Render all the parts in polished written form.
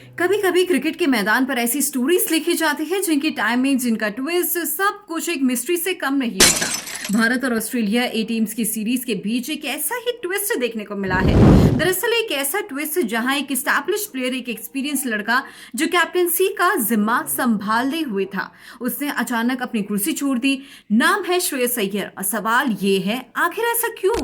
कभी कभी क्रिकेट के मैदान पर ऐसी स्टोरीज लिखी जाती है जिनकी टाइमिंग, जिनका ट्विस्ट, सब कुछ एक मिस्ट्री से कम नहीं होता। भारत और ऑस्ट्रेलिया ए टीम्स की सीरीज के बीच एक ऐसा ही ट्विस्ट देखने को मिला है। दरअसल एक ऐसा ट्विस्ट जहां एक स्टैब्लिश प्लेयर, एक एक्सपीरियंस लड़का जो कैप्टेंसी का जिम्मा संभाले हुए था, उसने अचानक अपनी कुर्सी छोड़ दी। नाम है श्रेयस अय्यर और सवाल ये है, आखिर ऐसा क्यों?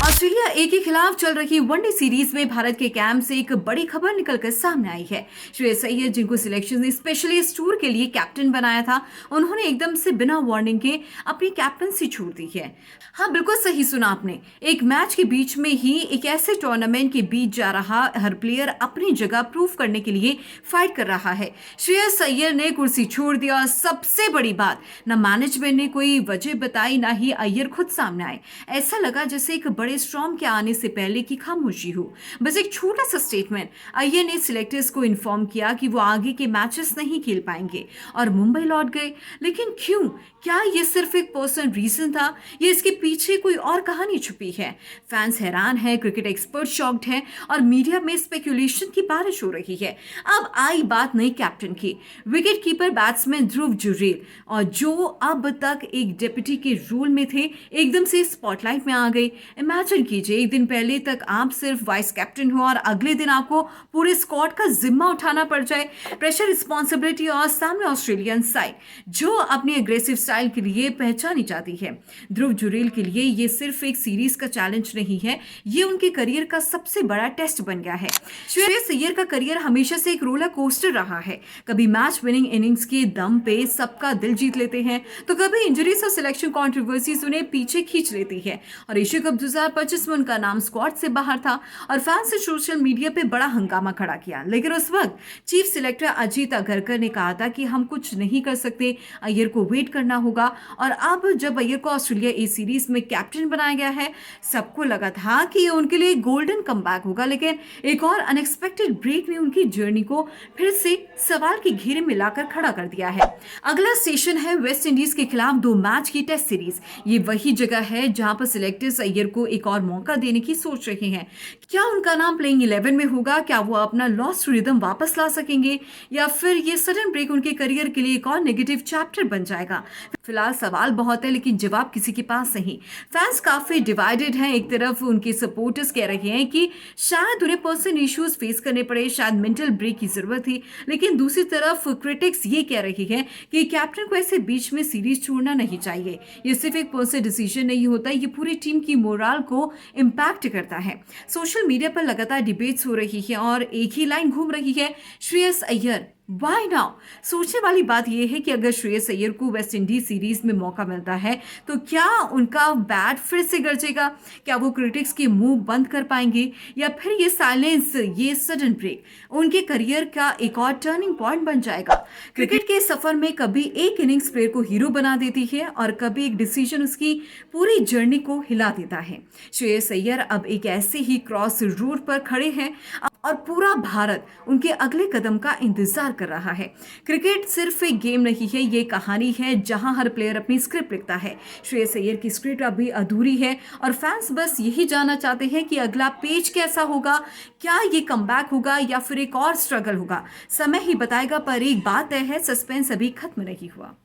ऑस्ट्रेलिया ए के खिलाफ चल रही वनडे सीरीज में भारत के कैंप से एक बड़ी खबर निकलकर सामने आई है। श्रेयस अय्यर, जिनको सिलेक्शन ने स्पेशली इस टूर के लिए कैप्टन बनाया था, उन्होंने एकदम से बिना वार्निंग के अपनी कैप्टनसी छोड़ दी है। हाँ, बिल्कुल सही सुना आपने। एक मैच के बीच में ही एक ऐसे टूर्नामेंट के बीच जा रहा हर प्लेयर अपनी जगह प्रूव करने के लिए फाइट कर रहा है। श्रेयस अय्यर ने कुर्सी छोड़ दिया और सबसे बड़ी बात, न मैनेजमेंट ने कोई वजह बताई, ना ही अय्यर खुद सामने आए। ऐसा लगा जैसे एक बड़े स्टॉर्म के आने से पहले की खामोशी हो। बस एक छोटा सा स्टेटमेंट, अय्यर ने सिलेक्टर्स को इन्फॉर्म किया कि वो आगे के मैचेस नहीं खेल पाएंगे और मुंबई लौट गए। लेकिन क्यों? क्या ये सिर्फ एक पर्सनल रीजन था या इसके पीछे कोई और कहानी छुपी है? फैंस हैरान है, क्रिकेट एक्सपर्ट शॉक्ड है और मीडिया में स्पेकुलेशन की बारिश हो रही है। अब आई बात नई कैप्टन की। विकेट कीपर बैट्समैन ध्रुव जुरेल, और जो अब तक एक डिप्टी के रोल में थे, एकदम से स्पॉटलाइट में आ गए। इमेजिन कीजिए, एक दिन पहले तक आप सिर्फ वाइस कैप्टन हो और अगले दिन आपको पूरे स्क्वाड का जिम्मा उठाना पड़ जाए। प्रेशर, रिस्पॉन्सिबिलिटी और सामने ऑस्ट्रेलियन साइड जो अपनी अग्रेसिव स्टाइल के लिए पहचानी जाती है। ध्रुव जुरेल के लिए ये सिर्फ एक सीरीज का चैलेंज नहीं है, ये उनके करियर का सबसे बड़ा टेस्ट बन गया है। श्रेयस अय्यर का करियर हमेशा से एक रोलर कोस्टर रहा है। कभी मैच विनिंग इनिंग्स के दम पे सबका दिल जीत लेते हैं, तो कभी इंजरीज और सिलेक्शन कंट्रोवर्सीज उन्हें पीछे खींच लेती है। और एशिया कप 2025 में उनका नाम स्क्वाड से बाहर था और फैंस ने सोशल मीडिया पे बड़ा हंगामा खड़ा किया। लेकिन उस वक्त चीफ सिलेक्टर अजीत अगरकर ने कहा था कि हम कुछ नहीं कर सकते, अय्यर को वेट करना होगा। और अब जब अय्यर को ऑस्ट्रेलिया ए सीरीज में कैप्टन बनाया गया है, सबको लगा था कि ये उनके लिए गोल्डन कमबैक होगा। लेकिन एक और अनएक्सपेक्टेड ब्रेक ने उनकी जर्नी को फिर से सवाल के घेरे में लाकर खड़ा कर दिया है। अगला सेशन है वेस्ट इंडीज के खिलाफ 2 मैच की टेस्ट सीरीज। ये वही जगह है जहां पर सिलेक्टर्स अय्यर को एक और मौका देने की सोच रहे हैं। क्या उनका नाम प्लेइंग 11 में होगा? क्या वो अपना लॉस्ट रिदम वापस ला सकेंगे, या फिर ये सडन ब्रेक उनके करियर के लिए एक और नेगेटिव चैप्टर बन जाएगा? फिलहाल सवाल बहुत है, लेकिन जवाब किसी के पास नहीं। फैंस काफी डिवाइडेड हैं। एक तरफ उनके सपोर्टर्स कह रहे हैं कि शायद उन्हें पर्सनल इश्यूज फेस करने पड़े, शायद मेंटल ब्रेक की जरूरत थी। लेकिन दूसरी तरफ क्रिटिक्स ये कह रही है कि कैप्टन को ऐसे बीच में सीरीज छोड़ना नहीं चाहिए। ये सिर्फ एक पर्सनल डिसीजन नहीं होता, ये पूरी टीम की मोरल को इम्पैक्ट करता है। सोशल मीडिया पर लगातार डिबेट्स हो रही है और एक ही लाइन घूम रही है, श्रेयस अय्यर वाई नाउ? सोचने वाली बात यह है कि अगर श्रेयस अय्यर को वेस्ट इंडीज सीरीज में मौका मिलता है तो क्या उनका बैट फिर से गरजेगा? क्या वो क्रिटिक्स के मुंह बंद कर पाएंगे, या फिर ये साइलेंस, ये सडन ब्रेक उनके करियर का एक और टर्निंग पॉइंट बन जाएगा? क्रिकेट के सफर में कभी एक इनिंग्स प्लेयर को हीरो बना देती है और कभी एक डिसीजन उसकी पूरी जर्नी को हिला देता है। श्रेयस अय्यर अब एक ऐसे ही क्रॉस रोड पर खड़े हैं और पूरा भारत उनके अगले कदम का इंतजार कर रहा है। क्रिकेट सिर्फ एक गेम नहीं है, ये कहानी है जहां हर प्लेयर अपनी स्क्रिप्ट लिखता है। श्रेयस अय्यर की स्क्रिप्ट अभी अधूरी है और फैंस बस यही जानना चाहते हैं कि अगला पेज कैसा होगा। क्या ये कमबैक होगा या फिर एक और स्ट्रगल होगा? समय ही बताएगा, पर एक बात तय है, सस्पेंस अभी खत्म नहीं हुआ।